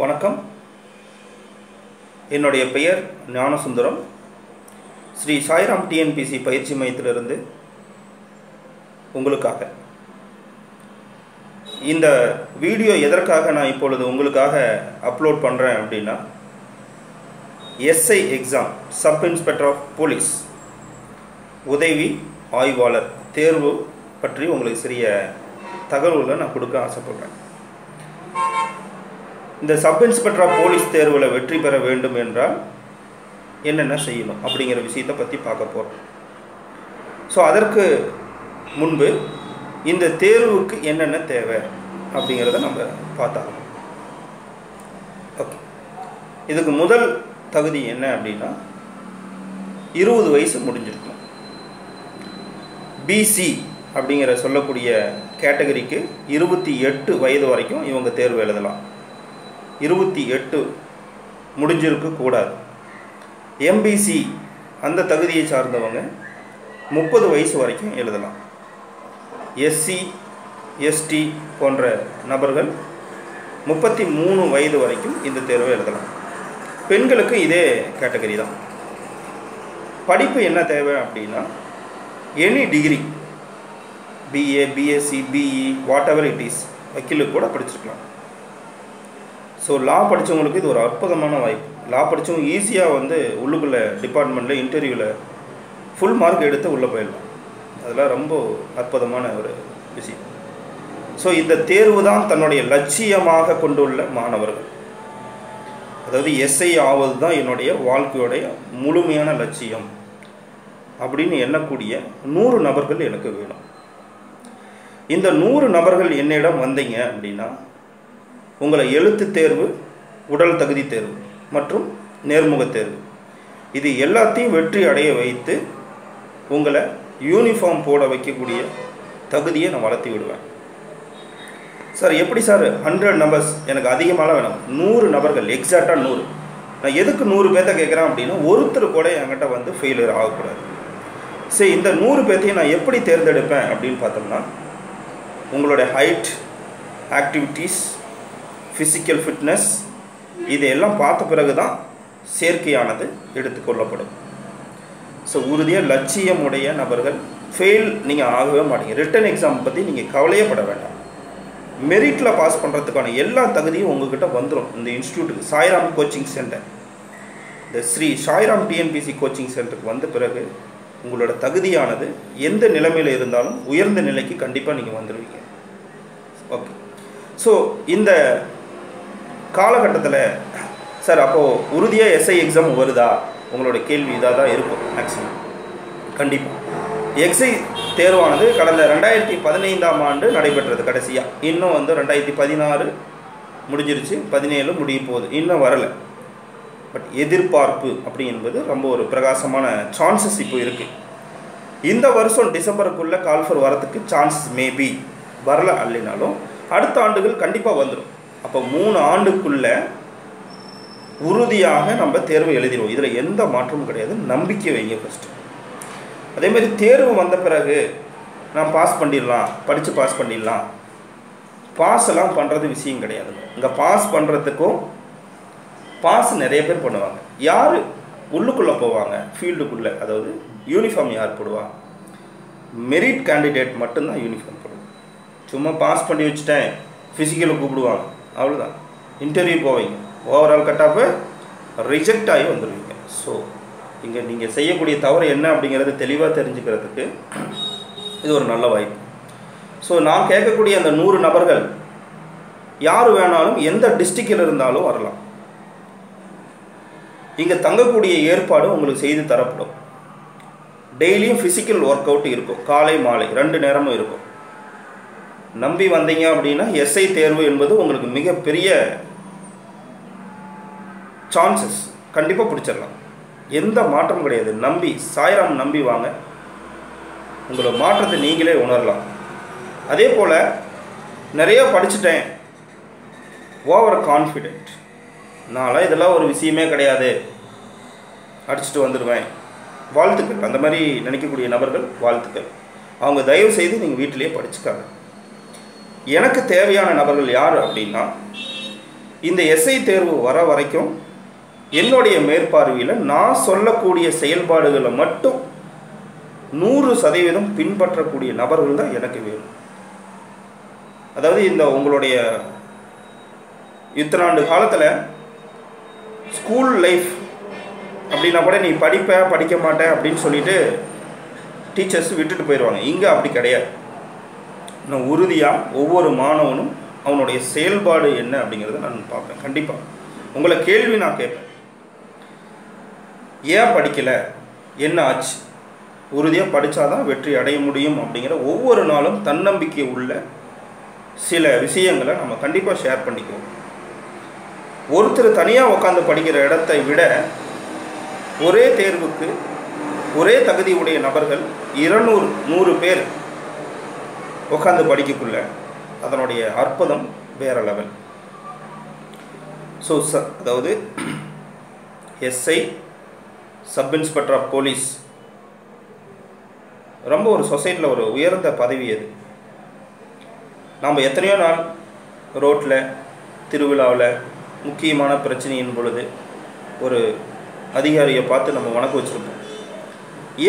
வணக்கம். என்னுடைய பெயர் ஞானசுந்தரம். ஸ்ரீ சாய்ராம் டிஎன்பிசி பயிற்சி மையத்திலிருந்து உங்களுக்காக இந்த வீடியோ எதற்காக நான் இப்பொழுது உங்களுக்காக அப்லோட் பண்ணுறேன் அப்படின்னா, SI exam sub inspector of police உதவி ஆய்வாளர் தேர்வு பற்றி உங்களுக்கு சிறிய தகவல்களை நான் கொடுக்க ஆசைப்படுறேன். இந்த சப் இன்ஸ்பெக்டர் ஆஃப் போலீஸ் தேர்வில் வெற்றி பெற வேண்டும் என்றால் என்னென்ன செய்யணும் அப்படிங்கிற விஷயத்தை பற்றி பார்க்க போகிறோம். ஸோ அதற்கு முன்பு இந்த தேர்வுக்கு என்னென்ன தேவை அப்படிங்கிறத நம்ம பார்த்தாங்க. ஓகே, இதுக்கு முதல் தகுதி என்ன அப்படின்னா, 20 வயசு முடிஞ்சிருக்கணும். பிசி அப்படிங்கிற சொல்லக்கூடிய கேட்டகரிக்கு 28 வயது வரைக்கும் இவங்க தேர்வு எழுதலாம். 28 முடிஞ்சிருக்க கூடாது. எம்பிசி அந்த தகுதியை சார்ந்தவங்க 30 வயசு வரைக்கும் எழுதலாம். எஸ்சி எஸ்டி போன்ற நபர்கள் 33 வயது வரைக்கும் இந்த தேர்வை எழுதலாம். பெண்களுக்கு இதே கேட்டகரி தான். படிப்பு என்ன தேவை அப்படின்னா, any degree, BA, BSc, BE, whatever it is, வக்கீலுக்கு கூட படிச்சிருக்கலாம். ஸோ லா படித்தவங்களுக்கு இது ஒரு அற்புதமான வாய்ப்பு. லா படித்தவங்க ஈஸியாக உள்ளுக்குள்ளே டிபார்ட்மெண்ட்டில் இன்டர்வியூவில் ஃபுல் மார்க் எடுத்து உள்ளே போயிடலாம். அதெல்லாம் ரொம்ப அற்புதமான ஒரு விஷயம். ஸோ இந்த தேர்வு தான் தன்னுடைய லட்சியமாக கொண்டுள்ள மாணவர்கள். அதாவது எஸ்ஐ ஆவது தான் என்னுடைய வாழ்க்கையுடைய முழுமையான லட்சியம் அப்படின்னு எண்ணக்கூடிய 100 நபர்கள் எனக்கு வேணும். இந்த 100 நபர்கள் என்னிடம் வந்தீங்க அப்படின்னா, உங்களை எழுத்து தேர்வு, உடல் தகுதி தேர்வு மற்றும் நேர்முக தேர்வு, இது எல்லாத்தையும் வெற்றி அடைய வைத்து உங்களை யூனிஃபார்ம் போட வைக்கக்கூடிய தகுதியை நான் வளர்த்தி விடுவேன். சார் எப்படி சார் 100 நம்பர்ஸ் எனக்கு அதிகமாக வேணும், 100 நபர்கள் எக்ஸாக்டாக 100. நான் எதுக்கு 100 பேர்த்த கேட்குறேன் அப்படின்னா, ஒருத்தர் கூட என்கிட்ட ஃபெயிலியர் ஆகக்கூடாது. சரி, இந்த 100 பேர்த்தையும் நான் எப்படி தேர்ந்தெடுப்பேன் அப்படின்னு பார்த்தோம்னா, உங்களுடைய ஹைட், ஆக்டிவிட்டீஸ், ஃபிசிக்கல் ஃபிட்னஸ், இதையெல்லாம் பார்த்த பிறகு தான் சேர்க்கையானது எடுத்துக்கொள்ளப்படும். ஸோ உறுதியாக லட்சியமுடைய நபர்கள் ஃபெயில் நீங்கள் ஆகவே மாட்டீங்க. ரிட்டன் எக்ஸாம் பற்றி நீங்கள் கவலையே பட வேண்டாம். மெரிட்டில் பாஸ் பண்ணுறதுக்கான எல்லா தகுதியும் உங்கள்கிட்ட வந்துடும். இந்த இன்ஸ்டியூட்டுக்கு, சாய்ராம் கோச்சிங் சென்டர், இந்த ஸ்ரீ சாய்ராம் டிஎன்பிசி கோச்சிங் சென்டருக்கு வந்த பிறகு உங்களோட தகுதியானது எந்த நிலைமையில் இருந்தாலும் உயர்ந்த நிலைக்கு கண்டிப்பாக நீங்கள் வந்துடுவீங்க. ஓகே, ஸோ இந்த காலகட்டத்தில் சார் அப்போது உறுதியாக எஸ்ஐ எக்ஸாம் வருதா, உங்களோட கேள்வி இதாக தான் இருக்கும் மேக்ஸிமம். கண்டிப்பாக எஸ்ஐ தேர்வானது கடந்த 2015ஆம் ஆண்டு நடைபெற்றது கடைசியாக. இன்னும் 2016 முடிஞ்சிருச்சு, 17 முடிய போகுது, இன்னும் வரலை. பட் எதிர்பார்ப்பு அப்படி என்பது ரொம்ப ஒரு பிரகாசமான சான்சஸ் இப்போ இருக்குது. இந்த வருஷம் டிசம்பருக்குள்ளே கால்ஃபர் வரத்துக்கு சான்சஸ் மேபி வரல அல்லினாலும் அடுத்த ஆண்டுகள் கண்டிப்பாக வந்துடும். அப்போ 3 ஆண்டுக்குள்ளே உறுதியாக நம்ம தேர்வு எழுதிடுவோம். இதில் எந்த மாற்றமும் கிடையாது. நம்பிக்கை வைங்க ஃபஸ்ட்டு. அதேமாதிரி தேர்வு வந்த பிறகு நான் பாஸ் பண்ணிடலாம், படித்து பாஸ் பண்ணிடலாம், பாஸ் எல்லாம் பண்ணுறது விஷயம் கிடையாதுங்க. இங்கே பாஸ் பண்ணுறதுக்கும் பாஸ் நிறைய பேர் பண்ணுவாங்க. யார் உள்ளுக்குள்ளே போவாங்க ஃபீல்டுக்குள்ளே, அதாவது யூனிஃபார்ம் யார் போடுவா, மெரிட் கேண்டிடேட் மட்டும்தான் யூனிஃபார்ம் போடுவாங்க. சும்மா பாஸ் பண்ணி வச்சுட்டேன், ஃபிசிக்கலை கூப்பிடுவாங்க, அவ்வளோதான். இன்டர்வியூ போவீங்க, ஓவரால் கட்டாப்பு ரிஜெக்ட் ஆகி வந்துடுவீங்க. ஸோ இங்கே நீங்கள் செய்யக்கூடிய தவறு என்ன அப்படிங்கிறது தெளிவாக தெரிஞ்சுக்கிறதுக்கு இது ஒரு நல்ல வாய்ப்பு. ஸோ நான் கேட்கக்கூடிய அந்த 100 நபர்கள் யார் வேணாலும் எந்த டிஸ்ட்ரிக்டில் இருந்தாலும் வரலாம். இங்கே தங்கக்கூடிய ஏற்பாடு உங்களுக்கு செய்து தரப்படும். டெய்லியும் ஃபிசிக்கல் ஒர்க் அவுட் இருக்கும், காலை மாலை 2 நேரமும் இருக்கும். நம்பி வந்தீங்க அப்படின்னா எஸ்ஐ தேர்வு என்பது உங்களுக்கு மிகப்பெரிய சான்சஸ், கண்டிப்பாக பிடிச்சிடலாம். எந்த மாற்றமும் கிடையாது. நம்பி, சாய்ராம் நம்பி வாங்க, உங்களை மாற்றத்தை நீங்களே உணரலாம். அதே போல் நிறைய படிச்சுட்டேன், ஓவர் கான்ஃபிடென்ட், நான்லாம் இதெல்லாம் ஒரு விஷயமே கிடையாது, அடிச்சுட்டு வந்துடுவேன், வாழ்த்துக்கள். அந்த மாதிரி நினைக்கக்கூடிய நபர்கள் வாழ்த்துக்கள். அவங்க தயவு செய்து நீங்கள் வீட்டிலேயே படிச்சுக்காங்க. எனக்கு தேவையான நபர்கள் யார் அப்படின்னா, இந்த எஸ்ஐ தேர்வு வர வரைக்கும் என்னுடைய மேற்பார்வையில் நான் சொல்லக்கூடிய செயல்பாடுகளை மட்டும் 100% பின்பற்றக்கூடிய நபர்கள் தான் எனக்கு வேணும். அதாவது இந்த உங்களுடைய இத்தனாண்டு காலத்தில் ஸ்கூல் லைஃப் அப்படின்னா கூட நீ படிக்க மாட்டேன் அப்படின்னு சொல்லிட்டு டீச்சர்ஸ் விட்டுட்டு போயிடுவாங்க. இங்கே அப்படி கிடையாது. நான் உறுதியாக ஒவ்வொரு மாணவனும் அவனுடைய செயல்பாடு என்ன அப்படிங்கிறத நான் பார்ப்பேன். கண்டிப்பாக உங்களை கேள்வி நான் கேட்பேன், ஏன் படிக்கலை, என்ன ஆச்சு, உறுதியாக படித்தாதான் வெற்றி அடைய முடியும் அப்படிங்கிற ஒவ்வொரு நாளும் தன்னம்பிக்கை உள்ள சில விஷயங்களை நம்ம கண்டிப்பாக ஷேர் பண்ணிக்குவோம். ஒருத்தர் தனியாக உட்காந்து படிக்கிற இடத்தை விட ஒரே தேர்வுக்கு ஒரே தகுதி உடைய நபர்கள் 200-100 பேர் உட்காந்து படிக்கக்குள்ள அதனுடைய அற்புதம் வேற லெவல். ஸோ அதாவது SI, sub inspector of police ரொம்ப ஒரு சொசைட்டியில் ஒரு உயர்ந்த பதவி. அது நாம் எத்தனையோ நாள் ரோட்டில், திருவிழாவில், முக்கியமான பிரச்சனையின் பொழுது ஒரு அதிகாரியை பார்த்து நம்ம வணக்கம் வச்சுருப்போம்.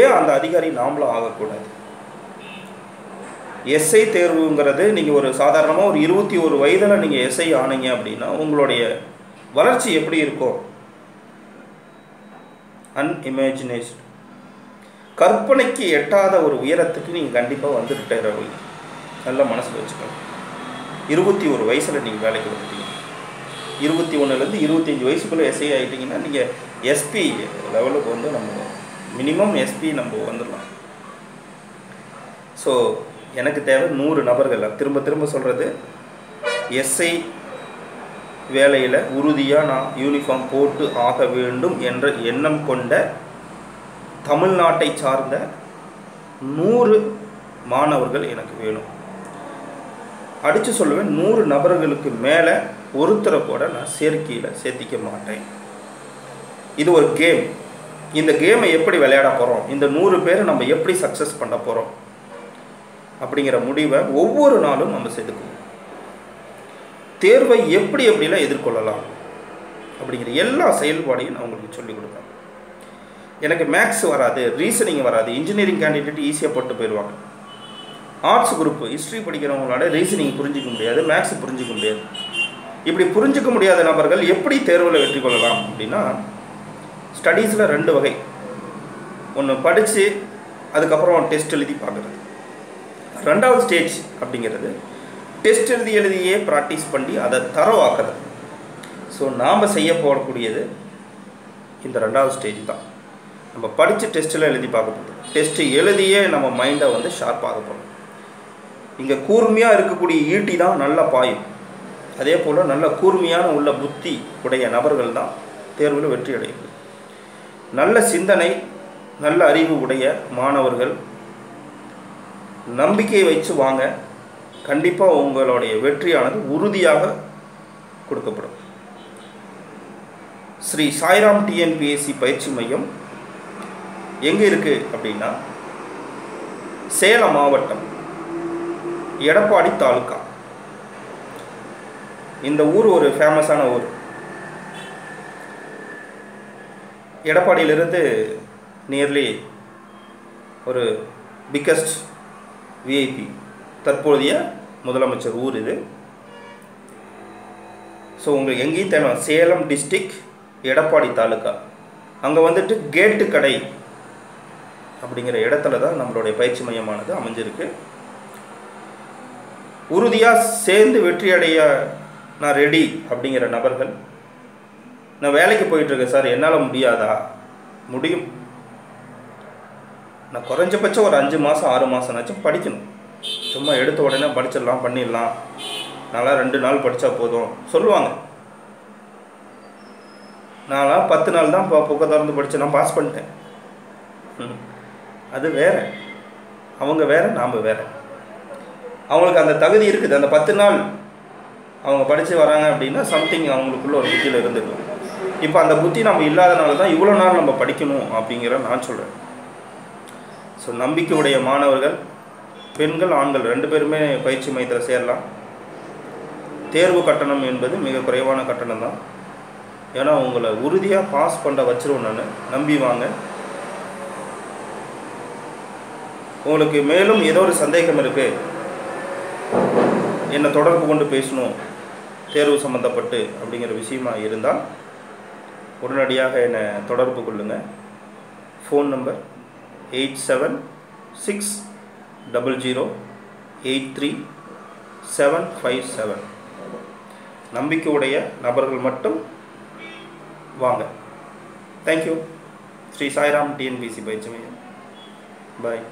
ஏன் அந்த அதிகாரி நாமளும் ஆகக்கூடாது? எஸ்ஐ தேர்வுங்கிறது நீங்கள் ஒரு சாதாரணமாக ஒரு 21 வயதில் நீங்கள் எஸ்ஐ ஆனீங்க அப்படின்னா உங்களுடைய வளர்ச்சி எப்படி இருக்கும்? அன்இமேஜினேஷன், கற்பனைக்கு எட்டாத ஒரு உயரத்துக்கு நீங்கள் கண்டிப்பாக வந்து ரிட்டையர் ஆகுவீங்க. நல்லா மனசில் வச்சுக்கோங்க. 21 வயசில் நீங்கள் வேலைக்கு வந்துட்டீங்க. 21லேருந்து 25 வயசுக்குள்ளே எஸ்ஐ ஆகிட்டிங்கன்னா நீங்கள் எஸ்பி லெவலுக்கு வந்து நம்ம மினிமம் எஸ்பி நம்ம வந்துடலாம். ஸோ எனக்கு தேவை 100 நபர்கள். திரும்ப திரும்ப சொல்கிறது, எஸ்ஐ வேலையில் உறுதியாக நான் யூனிஃபார்ம் போட்டு ஆக வேண்டும் என்ற எண்ணம் கொண்ட தமிழ்நாட்டை சார்ந்த 100 மாணவர்கள் எனக்கு வேணும். அடித்து சொல்லுவேன், 100 நபர்களுக்கு மேலே ஒருத்தரை கூட நான் சேர்க்கையில் சேர்த்திக்க மாட்டேன். இது ஒரு கேம். இந்த கேமை எப்படி விளையாட போகிறோம், இந்த 100 பேரை நம்ம எப்படி சக்ஸஸ் பண்ண போகிறோம் அப்படிங்கிற முடிவை ஒவ்வொரு நாளும் நம்ம செதுக்குவோம். தேர்வை எப்படிலாம் எதிர்கொள்ளலாம் அப்படிங்கிற எல்லா செயல்பாடையும் நான் உங்களுக்கு சொல்லிக் கொடுப்பேன். எனக்கு மேக்ஸ் வராது, ரீசனிங் வராது, இன்ஜினியரிங் கேண்டிடேட் ஈஸியாக போட்டு போயிடுவாங்க. ஆர்ட்ஸ் குரூப் ஹிஸ்ட்ரி படிக்கிறவங்களால ரீசனிங் புரிஞ்சிக்க முடியாது, மேக்ஸ் புரிஞ்சிக்க முடியாது. இப்படி புரிஞ்சிக்க முடியாத நபர்கள் எப்படி தேர்வில் வெற்றி கொள்ளலாம் அப்படின்னா, ஸ்டடீஸில் 2 வகை. ஒன்று படித்து அதுக்கப்புறம் டெஸ்ட் எழுதி பார்க்குறது. 2வது ஸ்டேஜ் அப்படிங்கிறது டெஸ்ட் எழுதியே ப்ராக்டிஸ் பண்ணி அதை தரவாக்குறது. ஸோ நாம் செய்ய போகக்கூடியது இந்த 2வது ஸ்டேஜ் தான். நம்ம படித்து டெஸ்ட்டில் எழுதி பார்க்க போகிறோம். டெஸ்ட்டு எழுதியே நம்ம மைண்டை வந்து ஷார்ப்பாக போகிறோம். இங்கே கூர்மையாக இருக்கக்கூடிய ஈட்டி தான் நல்லா பாயும். அதே போல் நல்ல கூர்மையான உள்ள புத்தி உடைய நபர்கள் தான் தேர்வில் வெற்றி அடையும். நல்ல சிந்தனை, நல்ல அறிவு உடைய மாணவர்கள் நம்பிக்கையை வச்சு வாங்க. கண்டிப்பாக உங்களுடைய வெற்றியானது உறுதியாக கொடுக்கப்படும். ஸ்ரீ சாய்ராம் டிஎன்பிஎஸ்சி பயிற்சி மையம் எங்கே இருக்குது அப்படின்னா, சேலம் மாவட்டம், எடப்பாடி தாலுக்கா. இந்த ஊர் ஒரு ஃபேமஸான ஊர். எடப்பாடியிலிருந்து நியர்லி ஒரு பிக்கஸ்ட் விஐபி, தற்போதைய முதலமைச்சர் ஊர் இது. ஸோ உங்களுக்கு எங்கேயும் தேவை, சேலம் டிஸ்ட்ரிக்ட், எடப்பாடி தாலுக்கா. அங்கே வந்துட்டு கேட்டு கடை அப்படிங்கிற இடத்துல தான் நம்மளுடைய பயிற்சி மையமானது அமைஞ்சிருக்கு. உறுதியாக சேர்ந்து வெற்றி அடைய நான் ரெடி அப்படிங்கிற நபர்கள், நான் வேலைக்கு போயிட்டுருக்கேன் சார், என்னால் முடியாதா? முடியும். நான் குறைஞ்சபட்சம் ஒரு 5 மாதம் 6 மாதம்னாச்சும் படிக்கணும். சும்மா எடுத்த உடனே படிச்சிடலாம், பண்ணிடலாம், நான்லாம் 2 நாள் படித்தா போதும் சொல்லுவாங்க. நான்லாம் 10 நாள் தான் புக்கை திறந்து படித்து நான் பாஸ் பண்ணிட்டேன். அது வேறு, அவங்க வேறு, நாம் வேறு. அவங்களுக்கு அந்த தகுதி இருக்குது. அந்த 10 நாள் அவங்க படித்து வராங்க அப்படின்னா சம்திங் அவங்களுக்குள்ள ஒரு புத்தியில் இருந்துக்கும். இப்போ அந்த புத்தி நம்ம இல்லாதனால தான் இவ்வளோ நாள் நம்ம படிக்கணும் அப்படிங்கிற நான் சொல்கிறேன். ஸோ நம்பிக்கையுடைய மாணவர்கள், பெண்கள் ஆண்கள் 2 பேருமே பயிற்சி மையத்தில் சேரலாம். தேர்வு கட்டணம் என்பது மிக குறைவான கட்டணம் தான். ஏன்னா உங்களை உறுதியாக பாஸ் பண்ண வச்சிருவேன் நான், நம்பி வாங்க. உங்களுக்கு மேலும் ஏதோ ஒரு சந்தேகம் இருக்குது, என்னை தொடர்பு கொண்டு பேசணும் தேர்வு சம்மந்தப்பட்டு அப்படிங்கிற விஷயமா இருந்தால் உடனடியாக என்னை தொடர்பு கொள்ளுங்கள். Phone number 8760083757. நம்பிக்கையுடைய நபர்கள் மட்டும் வாங்க. தேங்க்யூ. ஸ்ரீ சாய்ராம் டிஎன்பிசி பயிற்சி மையம். பாய்.